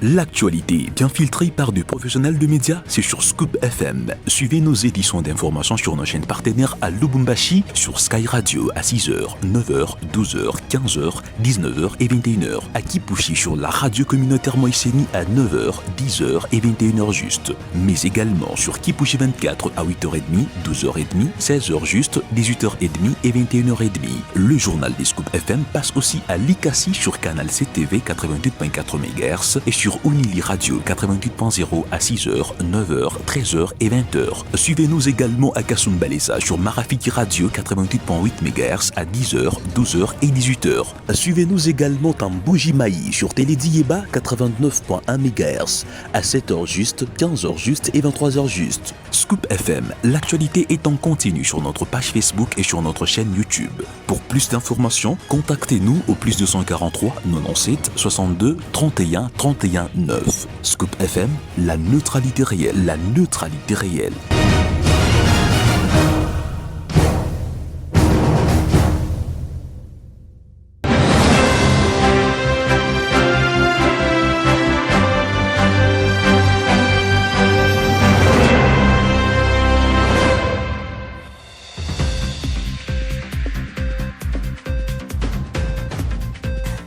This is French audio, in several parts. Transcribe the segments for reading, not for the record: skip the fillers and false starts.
L'actualité, bien filtrée par des professionnels de médias, c'est sur Scoop FM. Suivez nos éditions d'information sur nos chaînes partenaires à Lubumbashi, sur Sky Radio à 6h, 9h, 12h, 15h, 19h et 21h. À Kipushi sur la radio communautaire Moïseni à 9h, 10h et 21h juste. Mais également sur Kipushi 24 à 8h30, 12h30, 16h juste, 18h30 et 21h30. Le journal des Scoop FM passe aussi à Likasi sur Canal CTV 88.4 MHz et sur Unili Radio 88.0 à 6h, 9h, 13h et 20h. Suivez-nous également à Kasumbalesa sur Marafiki Radio 88.8 MHz à 10h, 12h et 18h. Suivez-nous également en Bougimaï sur Télédiéba 89.1 MHz à 7h juste, 15h juste et 23h juste. Scoop FM, l'actualité est en continu sur notre page Facebook et sur notre chaîne YouTube. Pour plus d'informations, contactez-nous au +243 97 62 31 31 9. Scoop FM, la neutralité réelle, la neutralité réelle.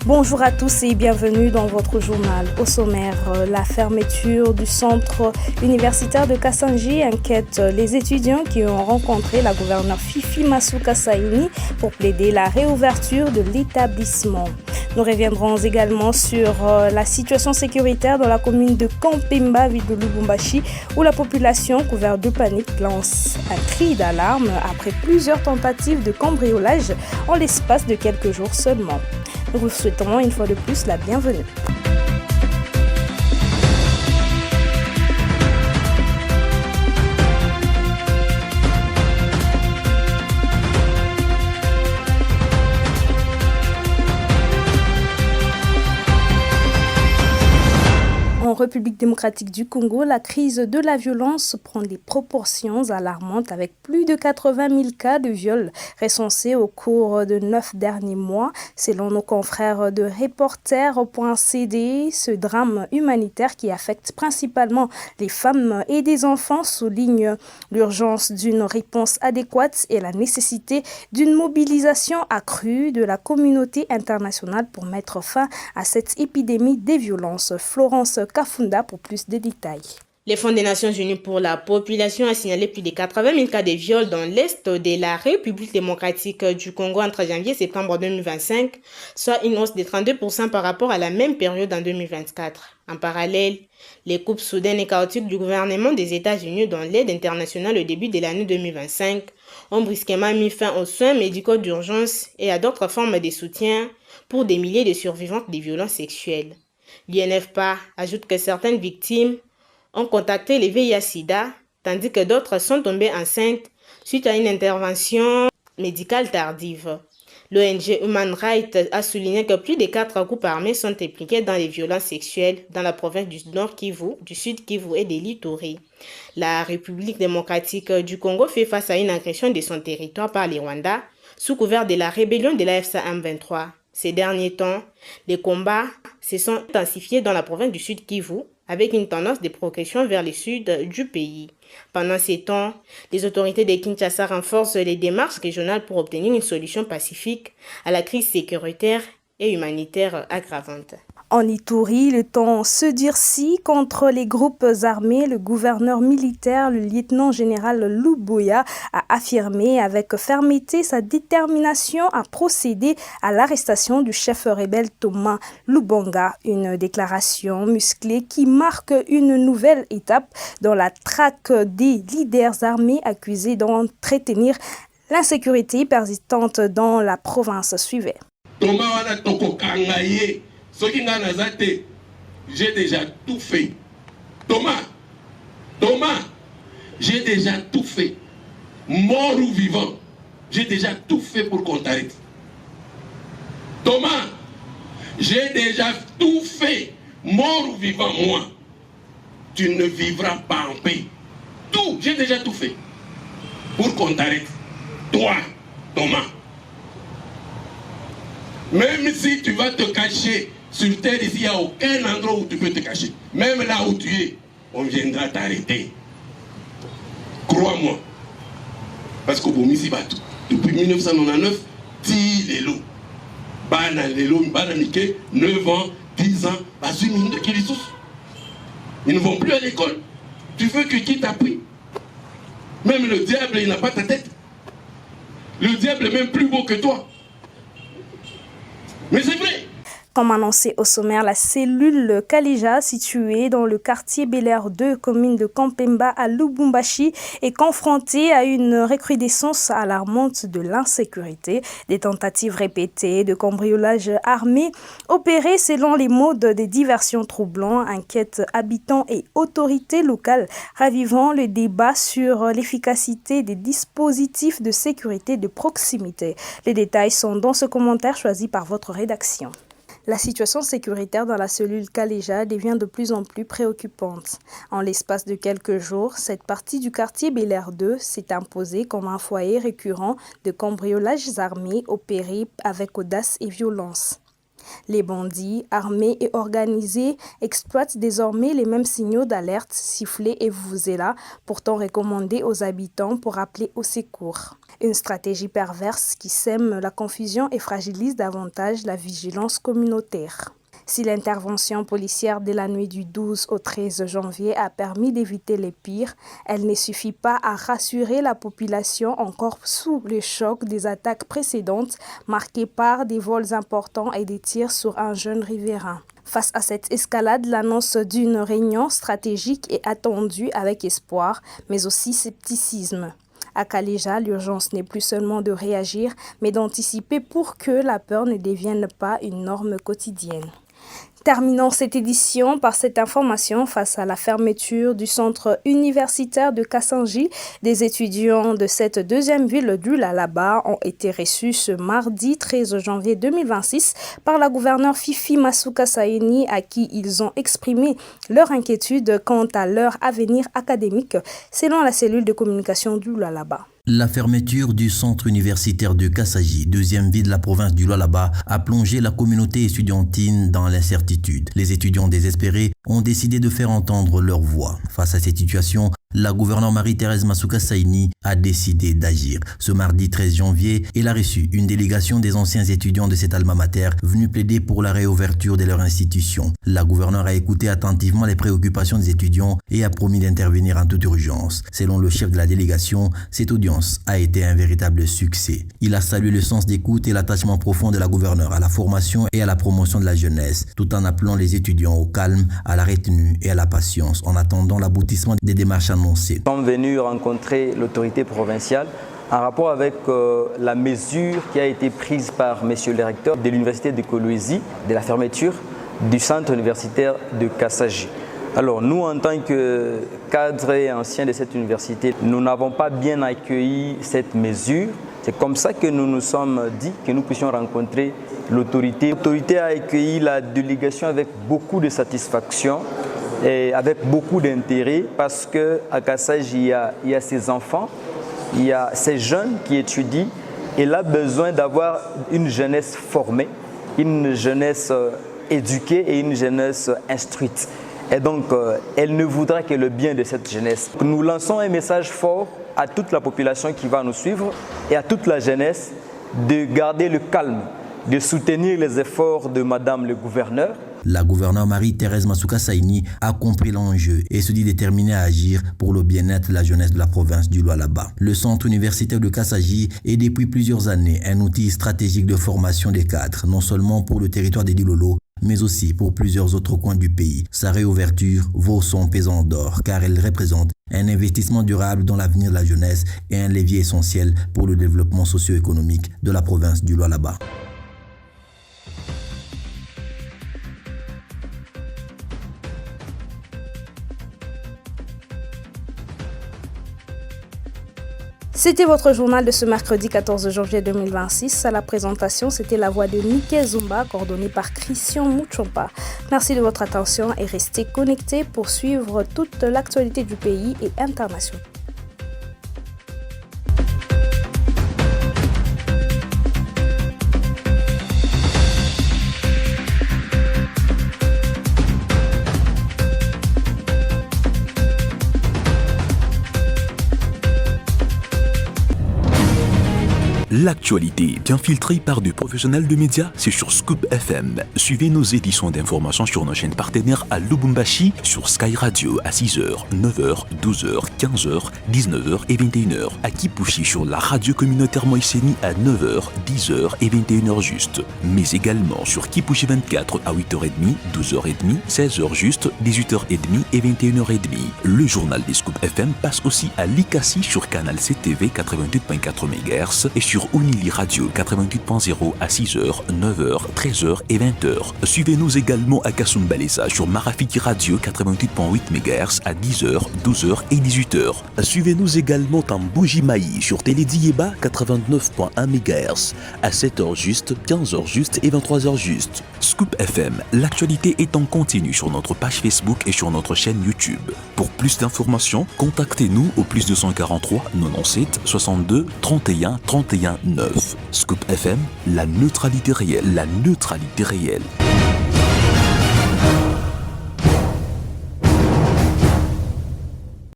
Bonjour à tous et bienvenue dans votre journal. Au sommaire, la fermeture du centre universitaire de Kassanji inquiète les étudiants qui ont rencontré la gouverneure Fifi Masuka Saini pour plaider la réouverture de l'établissement. Nous reviendrons également sur la situation sécuritaire dans la commune de Kampemba, ville de Lubumbashi, où la population, couverte de panique, lance un cri d'alarme après plusieurs tentatives de cambriolage en l'espace de quelques jours seulement. Nous vous souhaitons une fois de plus la bienvenue. En République démocratique du Congo, la crise de la violence prend des proportions alarmantes avec plus de 80 000 cas de viol recensés au cours de 9 derniers mois. Selon nos confrères de Reporters.cd, ce drame humanitaire qui affecte principalement les femmes et des enfants souligne l'urgence d'une réponse adéquate et la nécessité d'une mobilisation accrue de la communauté internationale pour mettre fin à cette épidémie des violences. Florence Kafunda pour plus de détails. Le Fonds des Nations Unies pour la population a signalé plus de 80 000 cas de viol dans l'Est de la République démocratique du Congo entre janvier et septembre 2025, soit une hausse de 32% par rapport à la même période en 2024. En parallèle, les coupes soudaines et chaotiques du gouvernement des États-Unis dans l'aide internationale au début de l'année 2025 ont brusquement mis fin aux soins médicaux d'urgence et à d'autres formes de soutien pour des milliers de survivantes des violences sexuelles. L'UNFPA ajoute que certaines victimes ont contacté les VIH-Sida, tandis que d'autres sont tombées enceintes suite à une intervention médicale tardive. L'ONG Human Rights a souligné que plus de 4 groupes armés sont impliqués dans les violences sexuelles dans la province du Nord Kivu, du Sud Kivu et de l'Ituri. La République démocratique du Congo fait face à une agression de son territoire par les Rwandais sous couvert de la rébellion de la FCM23. Ces derniers temps, les combats se sont intensifiés dans la province du Sud Kivu avec une tendance de progression vers le sud du pays. Pendant ces temps, les autorités de Kinshasa renforcent les démarches régionales pour obtenir une solution pacifique à la crise sécuritaire et humanitaire aggravante. En Ituri, le temps se durcit contre les groupes armés. Le gouverneur militaire, le lieutenant-général Luboya, a affirmé avec fermeté sa détermination à procéder à l'arrestation du chef rebelle Thomas Lubanga. Une déclaration musclée qui marque une nouvelle étape dans la traque des leaders armés accusés d'entretenir l'insécurité persistante dans la province suivait. J'ai déjà tout fait. Thomas, j'ai déjà tout fait. Mort ou vivant, j'ai déjà tout fait pour qu'on t'arrête. Thomas, j'ai déjà tout fait. Mort ou vivant, moi, tu ne vivras pas en paix. Tout, j'ai déjà tout fait pour qu'on t'arrête. Toi, Thomas. Même si tu vas te cacher Sur terre, ici, il n'y a aucun endroit où tu peux te cacher. Même là où tu es, on viendra t'arrêter. Crois-moi. Parce qu'au Bomissi Batou, depuis 1999, 10 lélo. Bana lélo, bana Miké, 9 ans, 10 ans, ils ne vont plus à l'école. Tu veux que qui t'a pris? Même le diable, il n'a pas ta tête. Le diable est même plus beau que toi. Mais c'est vrai. Comme annoncé au sommaire, la cellule Kalija, située dans le quartier Bel Air 2, commune de Kampemba à Lubumbashi, est confrontée à une recrudescence alarmante de l'insécurité. Des tentatives répétées de cambriolage armé opérées selon les modes des diversions troublants inquiètent habitants et autorités locales, ravivant le débat sur l'efficacité des dispositifs de sécurité de proximité. Les détails sont dans ce commentaire choisi par votre rédaction. La situation sécuritaire dans la cellule Kalija devient de plus en plus préoccupante. En l'espace de quelques jours, cette partie du quartier Bel Air 2 s'est imposée comme un foyer récurrent de cambriolages armés opérés avec audace et violence. Les bandits, armés et organisés, exploitent désormais les mêmes signaux d'alerte, sifflets et vuvuzelas, pourtant recommandés aux habitants pour appeler au secours. Une stratégie perverse qui sème la confusion et fragilise davantage la vigilance communautaire. Si l'intervention policière de la nuit du 12 au 13 janvier a permis d'éviter les pires, elle ne suffit pas à rassurer la population encore sous le choc des attaques précédentes marquées par des vols importants et des tirs sur un jeune riverain. Face à cette escalade, l'annonce d'une réunion stratégique est attendue avec espoir, mais aussi scepticisme. À Kalija, l'urgence n'est plus seulement de réagir, mais d'anticiper pour que la peur ne devienne pas une norme quotidienne. Terminons cette édition par cette information face à la fermeture du centre universitaire de Kassanji. Des étudiants de cette deuxième ville du Lualaba ont été reçus ce mardi 13 janvier 2026 par la gouverneure Fifi Masuka Saini à qui ils ont exprimé leur inquiétude quant à leur avenir académique selon la cellule de communication du Lualaba. La fermeture du centre universitaire de Kassanji, deuxième ville de la province du Lualaba, a plongé la communauté estudiantine dans l'incertitude. Les étudiants désespérés ont décidé de faire entendre leur voix. Face à cette situation, la gouverneure Marie-Thérèse Masuka Saini a décidé d'agir. Ce mardi 13 janvier, elle a reçu une délégation des anciens étudiants de cet alma mater venus plaider pour la réouverture de leur institution. La gouverneure a écouté attentivement les préoccupations des étudiants et a promis d'intervenir en toute urgence. Selon le chef de la délégation, cette audience a été un véritable succès. Il a salué le sens d'écoute et l'attachement profond de la gouverneure à la formation et à la promotion de la jeunesse, tout en appelant les étudiants au calme, à la retenue et à la patience en attendant l'aboutissement des démarches annoncées. Nous sommes venus rencontrer l'autorité provinciale en rapport avec la mesure qui a été prise par M. le recteur de l'université de Kolwezi de la fermeture du centre universitaire de Kassanji. Alors nous, en tant que cadres et anciens de cette université, nous n'avons pas bien accueilli cette mesure. C'est comme ça que nous nous sommes dit que nous puissions rencontrer l'autorité. L'autorité a accueilli la délégation avec beaucoup de satisfaction et avec beaucoup d'intérêt parce qu'à Kassanji, il y a ces enfants, il y a ces jeunes qui étudient. Elle a besoin d'avoir une jeunesse formée, une jeunesse éduquée et une jeunesse instruite. Et donc, elle ne voudra que le bien de cette jeunesse. Nous lançons un message fort à toute la population qui va nous suivre et à toute la jeunesse de garder le calme, de soutenir les efforts de Madame le gouverneur. La gouverneure Marie-Thérèse Masuka Saini a compris l'enjeu et se dit déterminée à agir pour le bien-être de la jeunesse de la province du Lualaba. Le centre universitaire de Kassanji est depuis plusieurs années un outil stratégique de formation des cadres, non seulement pour le territoire des Dilolo, mais aussi pour plusieurs autres coins du pays. Sa réouverture vaut son pesant d'or car elle représente un investissement durable dans l'avenir de la jeunesse et un levier essentiel pour le développement socio-économique de la province du Lualaba. C'était votre journal de ce mercredi 14 janvier 2026. À la présentation, c'était la voix de Nike Zumba, coordonnée par Christian Mouchompa. Merci de votre attention et restez connectés pour suivre toute l'actualité du pays et internationale. L'actualité bien filtrée par des professionnels de médias, c'est sur Scoop FM. Suivez nos éditions d'information sur nos chaînes partenaires à Lubumbashi, sur Sky Radio à 6h, 9h, 12h, 15h, 19h et 21h. À Kipushi sur la radio communautaire Moïseni à 9h, 10h et 21h juste. Mais également sur Kipushi 24 à 8h30, 12h30, 16h juste, 18h30 et 21h30. Le journal des Scoop FM passe aussi à Likasi sur Canal CTV 88.4 MHz et sur Unili Radio 88.0 à 6h, 9h, 13h et 20h. Suivez-nous également à Kasumbalesa sur Marafiki Radio 88.8 MHz à 10h, 12h et 18h. Suivez-nous également en Bougimaï sur Télédiéba 89.1 MHz à 7h juste, 15h juste et 23h juste. Scoop FM, l'actualité est en continu sur notre page Facebook et sur notre chaîne YouTube. Pour plus d'informations, contactez-nous au +243 97 62 31 31 9. Scoop FM, la neutralité réelle, la neutralité réelle.